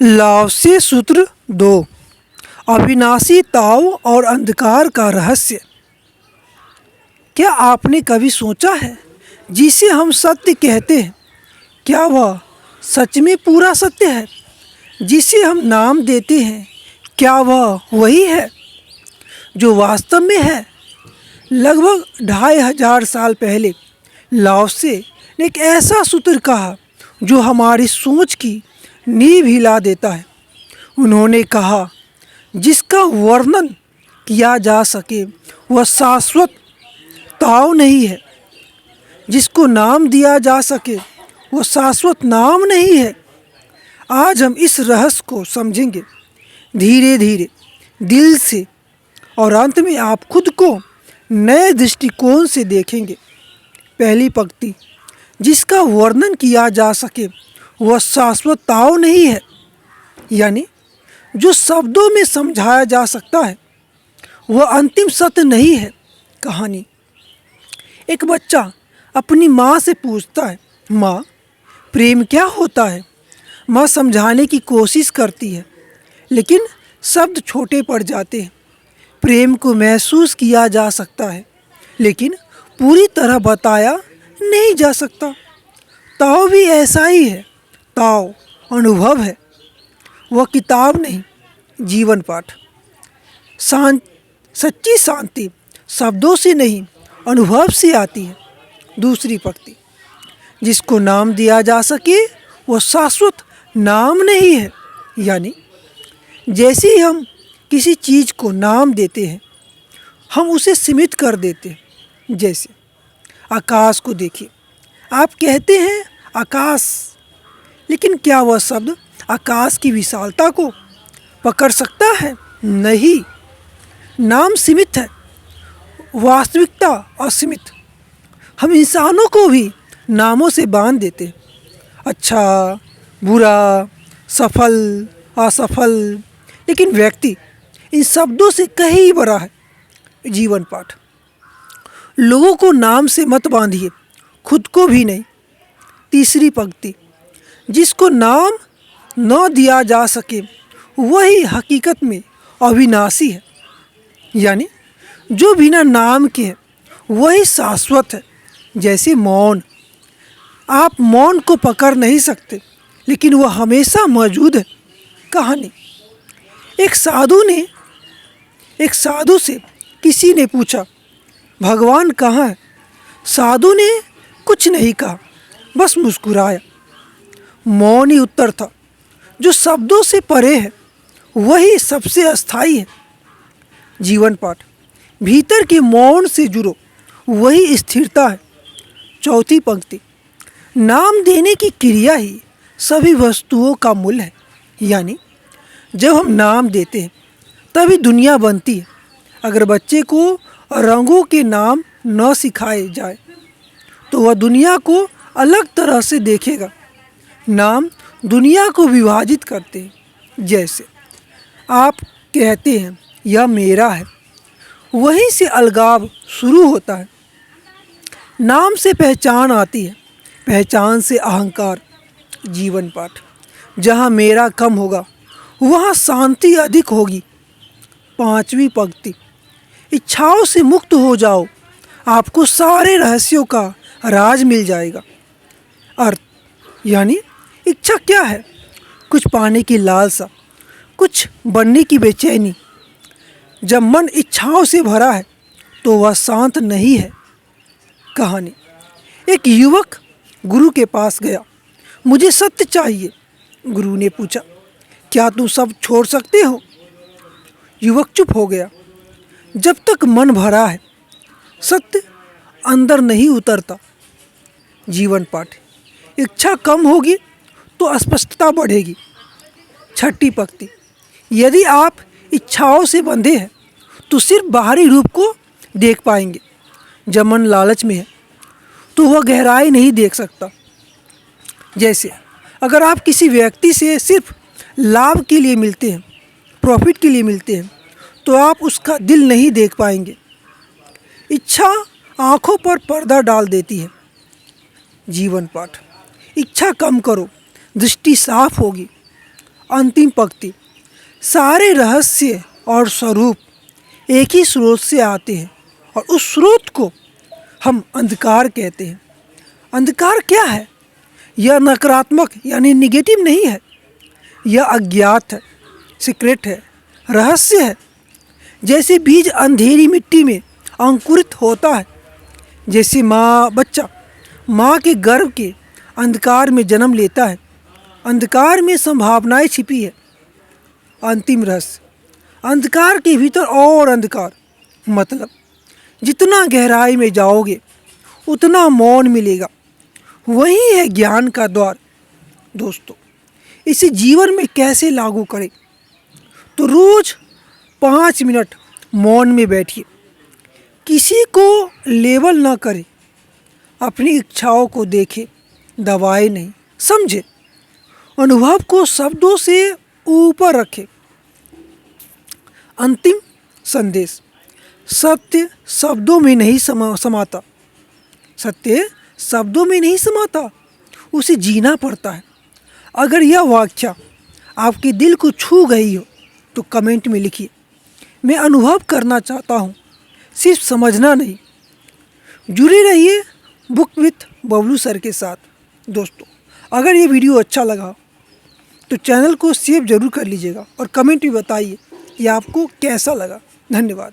Lao Tzu सूत्र 2 अविनाशी ताओ और अंधकार का रहस्य। क्या आपने कभी सोचा है जिसे हम सत्य कहते हैं, क्या वह सच में पूरा सत्य है? जिसे हम नाम देते हैं, क्या वह वही है जो वास्तव में है? लगभग 2500 साल पहले लाओसे ने एक ऐसा सूत्र कहा जो हमारी सोच की नींव हिला देता है। उन्होंने कहा, जिसका वर्णन किया जा सके वह शाश्वत ताओ नहीं है, जिसको नाम दिया जा सके वह शाश्वत नाम नहीं है। आज हम इस रहस्य को समझेंगे धीरे धीरे, दिल से, और अंत में आप खुद को नए दृष्टिकोण से देखेंगे। पहली पंक्ति, जिसका वर्णन किया जा सके वह शाश्वत ताओ नहीं है, यानी जो शब्दों में समझाया जा सकता है वह अंतिम सत्य नहीं है। कहानी, एक बच्चा अपनी माँ से पूछता है, माँ, प्रेम क्या होता है? माँ समझाने की कोशिश करती है, लेकिन शब्द छोटे पड़ जाते हैं। प्रेम को महसूस किया जा सकता है, लेकिन पूरी तरह बताया नहीं जा सकता। ताओ भी ऐसा ही है। ताओ अनुभव है, वह किताब नहीं, जीवन पाठ। सच्ची शांति शब्दों से नहीं, अनुभव से आती है। दूसरी पंक्ति, जिसको नाम दिया जा सके वह शाश्वत नाम नहीं है, यानी जैसे ही हम किसी चीज़ को नाम देते हैं हम उसे सीमित कर देते हैं। जैसे आकाश को देखिए, आप कहते हैं आकाश, लेकिन क्या वह शब्द आकाश की विशालता को पकड़ सकता है? नहीं। नाम सीमित है, वास्तविकता असीमित। हम इंसानों को भी नामों से बांध देते हैं, अच्छा, बुरा, सफल, असफल, लेकिन व्यक्ति इन शब्दों से कहीं बड़ा है। जीवन पाठ, लोगों को नाम से मत बांधिए, खुद को भी नहीं। तीसरी पंक्ति, जिसको नाम न दिया जा सके वही हकीकत में अविनाशी है, यानी जो बिना नाम के है वही शाश्वत है। जैसे मौन, आप मौन को पकड़ नहीं सकते, लेकिन वह हमेशा मौजूद है। कहानी, एक साधु से किसी ने पूछा, भगवान कहाँ है? साधु ने कुछ नहीं कहा, बस मुस्कुराया। मौन ही उत्तर था। जो शब्दों से परे है वही सबसे अस्थायी है। जीवन पाठ, भीतर के मौन से जुड़ो, वही स्थिरता है। चौथी पंक्ति, नाम देने की क्रिया ही सभी वस्तुओं का मूल है, यानी जब हम नाम देते हैं तभी दुनिया बनती है। अगर बच्चे को रंगों के नाम न सिखाए जाए तो वह दुनिया को अलग तरह से देखेगा। नाम दुनिया को विभाजित करते हैं। जैसे आप कहते हैं यह मेरा है, वहीं से अलगाव शुरू होता है। नाम से पहचान आती है, पहचान से अहंकार। जीवन पाठ, जहाँ मेरा कम होगा वहाँ शांति अधिक होगी। पांचवी पंक्ति, इच्छाओं से मुक्त हो जाओ, आपको सारे रहस्यों का राज मिल जाएगा। अर्थ, यानी इच्छा क्या है? कुछ पाने की लालसा, कुछ बनने की बेचैनी। जब मन इच्छाओं से भरा है तो वह शांत नहीं है। कहानी, एक युवक गुरु के पास गया, मुझे सत्य चाहिए। गुरु ने पूछा, क्या तुम सब छोड़ सकते हो? युवक चुप हो गया। जब तक मन भरा है सत्य अंदर नहीं उतरता। जीवन पाठ, इच्छा कम होगी तो स्पष्टता बढ़ेगी। छठी पंक्ति, यदि आप इच्छाओं से बंधे हैं तो सिर्फ बाहरी रूप को देख पाएंगे। जब मन लालच में है तो वह गहराई नहीं देख सकता। जैसे अगर आप किसी व्यक्ति से सिर्फ लाभ के लिए मिलते हैं, प्रॉफिट के लिए मिलते हैं, तो आप उसका दिल नहीं देख पाएंगे। इच्छा आँखों पर पर्दा डाल देती है। जीवन पाठ, इच्छा कम करो, दृष्टि साफ होगी। अंतिम पंक्ति, सारे रहस्य और स्वरूप एक ही स्रोत से आते हैं और उस स्रोत को हम अंधकार कहते हैं। अंधकार क्या है? यह नकारात्मक यानी निगेटिव नहीं है, यह अज्ञात है, सीक्रेट है, रहस्य है। जैसे बीज अंधेरी मिट्टी में अंकुरित होता है, जैसे बच्चा माँ के गर्भ के अंधकार में जन्म लेता है, अंधकार में संभावनाएं छिपी है। अंतिम रहस्य, अंधकार के भीतर और अंधकार, मतलब जितना गहराई में जाओगे उतना मौन मिलेगा। वही है ज्ञान का द्वार। दोस्तों, इसे जीवन में कैसे लागू करें? तो रोज़ 5 मिनट मौन में बैठिए, किसी को लेबल ना करें, अपनी इच्छाओं को देखें, दबाए नहीं, समझे, अनुभव को शब्दों से ऊपर रखें। अंतिम संदेश, सत्य शब्दों में नहीं समाता, सत्य शब्दों में नहीं समाता, उसे जीना पड़ता है। अगर यह व्याख्या आपके दिल को छू गई हो तो कमेंट में लिखिए, मैं अनुभव करना चाहता हूँ, सिर्फ समझना नहीं। जुड़े रहिए बुक विथ बबलू सर के साथ। दोस्तों, अगर ये वीडियो अच्छा लगा तो चैनल को सब्सक्राइब जरूर कर लीजिएगा और कमेंट भी बताइए कि आपको कैसा लगा। धन्यवाद।